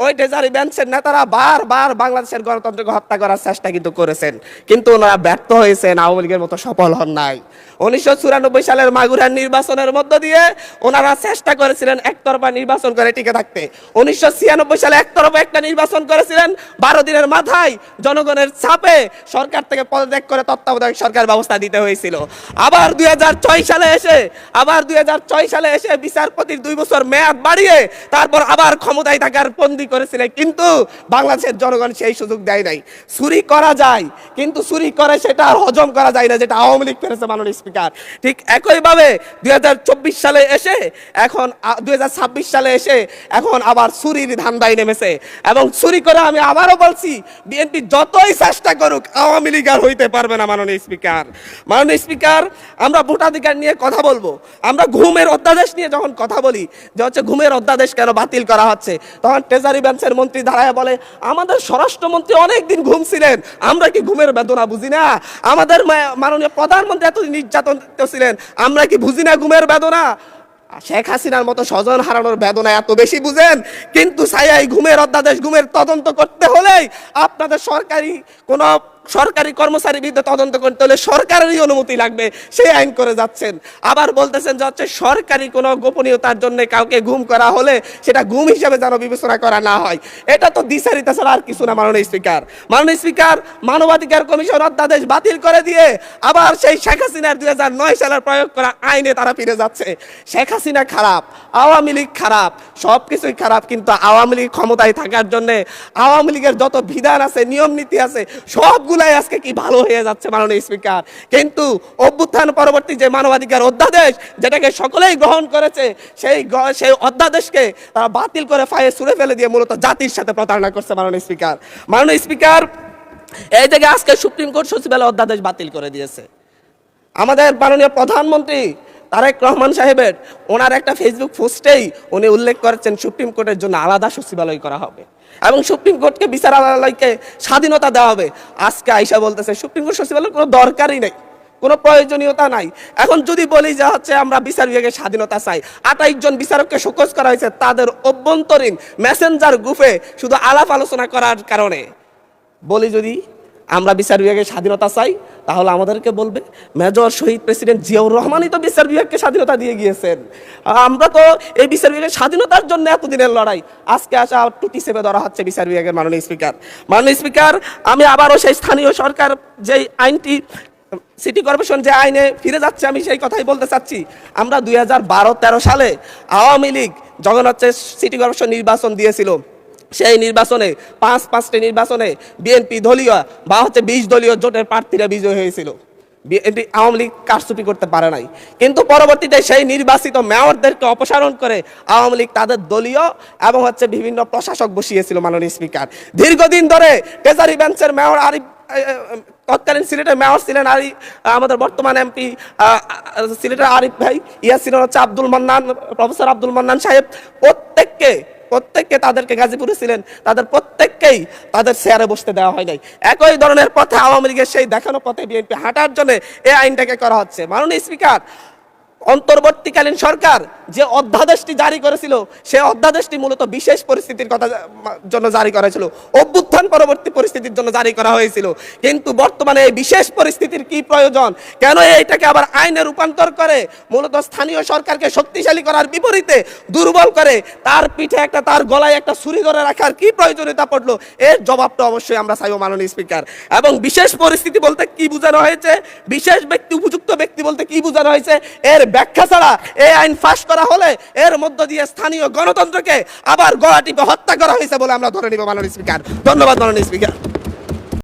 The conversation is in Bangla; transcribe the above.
ওই ট্রেজারি বেঞ্চের নেতারা বারবার বাংলাদেশের গণতন্ত্রকে হত্যা করার চেষ্টা কিন্তু করেছেন, কিন্তু ওনারা ব্যর্থ হয়েছেন, আওয়ামী লীগের মতো সফল হন নাই। 1994 সালের মাগুরার নির্বাচনের মধ্য দিয়ে ওনারা চেষ্টা করেছিলেন একতরফা নির্বাচন করে টিকে থাকতে। 1996 সালে একতরফা একটা নির্বাচন করেছিলেন, 12 দিনের মাথায় জনগণের চাপে সরকার থেকে পদত্যাগ করে তত্ত্বাবধায়ক সরকার ব্যবস্থা দিতে হয়েছিল। আবার 2006 সালে এসে বিচারপতির 2 বছর মেয়াদ বাড়িয়ে তারপর আবার ক্ষমতায় থাকার বন্দী করেছিলেন, কিন্তু বাংলাদেশের জনগণ সেই সুযোগ দেয় নাই। চুরি করা যায়, কিন্তু চুরি করে সেটা আর হজম করা যায় না, যেটা আওয়ামী লীগ করেছে মাননীয় স্পিকার। ঠিক একইভাবে 2024 সালে এসে এখন 2026 সালে এসে এখন আবার চুরির ধান্দায় নেমেছে। এবং চুরি করে আমি আবারও বলছি, বিএনপি যতই চেষ্টা করুক আওয়ামী লীগ আর হইতে পারবে না মাননীয় স্পিকার। মাননীয় স্পিকার, আমরা ভোটাধিকার নিয়ে কথা বলবো, আমরা ঘুমের অধ্যাদেশ নিয়ে যখন কথা বলি যে হচ্ছে ঘুমের অধ্যাদেশ কেন বাতিল করা হচ্ছে, তখন ট্রেজারি বেঞ্চের মন্ত্রী দাঁড়ায় বলে আমাদের স্বরাষ্ট্রমন্ত্রী অনেকদিন ঘুমছিলেন, আমরা কি ঘুমের বেদনা বুঝি না? আমাদের মাননীয় প্রধানমন্ত্রী এতদিন নির্যাতন ছিলেন, আমরা কি বুঝি না ঘুমের বেদনা? শেখ হাসিনার মতো স্বজন হারানোর বেদনা এত বেশি বুঝেন, কিন্তু ছায়াই ঘুমের অধ্যাদেশ, ঘুমের তদন্ত করতে হলেই আপনাদের সরকারি কর্মচারীর বিরুদ্ধে তদন্ত করতে হলে সরকারেরই অনুমতি লাগবে, সেই আইন করে যাচ্ছেন। আবার বলতেছেন যে হচ্ছে সরকারি কোনো গোপনীয়তার জন্য কাউকে গুম করা হলে সেটা গুম হিসাবে যেন বিবেচনা করা না হয়। এটা তো দ্বিচারিতা ছাড়া আর কিছু না মাননীয় স্পিকার। মাননীয় স্পিকার, মানবাধিকার কমিশন অধ্যাদেশ বাতিল করে দিয়ে আবার সেই শেখ হাসিনার 2009 সালের প্রয়োগ করা আইনে তারা ফিরে যাচ্ছে। শেখ হাসিনা খারাপ, আওয়ামী লীগ খারাপ, সব কিছুই খারাপ, কিন্তু আওয়ামী লীগ ক্ষমতায় থাকার জন্য আওয়ামী লীগের যত বিধান আছে, নিয়ম নীতি আছে, সবগুলাই আজকে কি ভালো হয়ে যাচ্ছে মাননীয় স্পিকার। কিন্তু অভ্যুত্থান পরবর্তী যে মানবাধিকার অধ্যাদেশ, যেটাকে সকলেই গ্রহণ করেছে, সেই অধ্যাদেশকে তারা বাতিল করে ফায়ে ছুঁড়ে ফেলে দিয়ে মূলত জাতির সাথে প্রতারণা করছে মাননীয় স্পিকার। মাননীয় স্পিকার, এই থেকে আজকে সুপ্রিম কোর্ট সচিবালয় অধ্যাদেশ বাতিল করে দিয়েছে। আমাদের মাননীয় প্রধানমন্ত্রী তারেক রহমান সাহেবের ওনার একটা ফেসবুক পোস্টেই উনি উল্লেখ করেছেন সুপ্রিম কোর্টের জন্য আলাদা সচিবালয় করা হবে এবং সুপ্রিম কোর্টকে বিচারালয়কে স্বাধীনতা দেওয়া হবে। আজকে আইসা বলতেছে সুপ্রিম কোর্ট সচিবালয়ের কোনো দরকারই নেই, কোনো প্রয়োজনীয়তা নাই। এখন যদি বলি যে হচ্ছে আমরা বিচার বিভাগের স্বাধীনতা চাই, 28 জন বিচারককে শোকজ করা হয়েছে তাদের অভ্যন্তরীণ মেসেঞ্জার গ্রুপে শুধু আলাপ আলোচনা করার কারণে। বলি যদি আমরা বিচার বিভাগের স্বাধীনতা চাই, তাহলে আমাদেরকে বলবে মেজর শহীদ প্রেসিডেন্ট জিয়াউর রহমানই তো বিচার বিভাগকে স্বাধীনতা দিয়ে গিয়েছেন। আমরা তো এই বিচার বিভাগের স্বাধীনতার জন্য এতদিনের লড়াই, আজকে আসা টুটি চেপে ধরা হচ্ছে বিচার বিভাগের। মাননীয় স্পিকার, মাননীয় স্পিকার, আমি আবারও সেই স্থানীয় সরকার যেই আইনটি সিটি কর্পোরেশন যে আইনে ফিরে যাচ্ছে আমি সেই কথাই বলতে চাচ্ছি। আমরা 2012-13 সালে আওয়ামী লীগ যখন হচ্ছে সিটি কর্পোরেশন নির্বাচন দিয়েছিল, সেই নির্বাচনে 5-5টি নির্বাচনে বিএনপি দলীয় বা হচ্ছে 20 দলীয় জোটের প্রার্থীরা বিজয় হয়েছিল। বিএনপি আওয়ামী লীগ কারচুপি করতে পারে নাই, কিন্তু পরবর্তীতে সেই নির্বাচিত মেয়রদেরকে অপসারণ করে আওয়ামী লীগ তাদের দলীয় এবং হচ্ছে বিভিন্ন প্রশাসক বসিয়েছিল। মাননীয় স্পিকার, দীর্ঘদিন ধরে ট্রেজারি বেঞ্চের মেয়র আরিফ, তৎকালীন সিলেটের মেয়র ছিলেন আমাদের বর্তমান এমপি সিলেটের আরিফ ভাই, ছিলেন হচ্ছে আব্দুল মান্নান, প্রফেসর আব্দুল মান্নান সাহেব, প্রত্যেককে তাদেরকে গাজীপুরে ছিলেন, তাদের প্রত্যেককেই তাদের চেয়ারে বসতে দেওয়া হয় নাই। একই ধরনের পথে আওয়ামী লীগের সেই দেখানো পথে বিএনপি হাঁটার জন্য এই আইনটাকে করা হচ্ছে। মাননীয় স্পিকার, অন্তর্বর্তীকালীন সরকার যে অধ্যাদেশটি জারি করেছিল, সেই অধ্যাদেশটি মূলত বিশেষ পরিস্থিতির জন্য জারি করা হয়েছিল, অভ্যুত্থান পরবর্তী পরিস্থিতির জন্য জারি করা হয়েছিল। কিন্তু বর্তমানে এই বিশেষ পরিস্থিতির কি প্রয়োজন, কেন এইটাকে আবার আইনে রূপান্তর করে মূলত স্থানীয় সরকারকে শক্তিশালী করার বিপরীতে দুর্বল করে তার পিঠে তার গলায় একটা ছুরি ধরে রাখার কি প্রয়োজনীয়তা পড়লো, এর জবাবটা অবশ্যই আমরা চাইব মাননীয় স্পিকার। এবং বিশেষ পরিস্থিতি বলতে কি বোঝানো হয়েছে, বিশেষ ব্যক্তি, উপযুক্ত ব্যক্তি বলতে কি বোঝানো হয়েছে, এর ব্যাখ্যা ছাড়া এই আইন পাস করা হলে এর মধ্য দিয়ে স্থানীয় গণতন্ত্রকে আবার গলা টিপে হত্যা করা হয়েছে বলে আমরা ধরে নিব মাননীয় স্পিকার। ধন্যবাদ মাননীয় স্পিকার।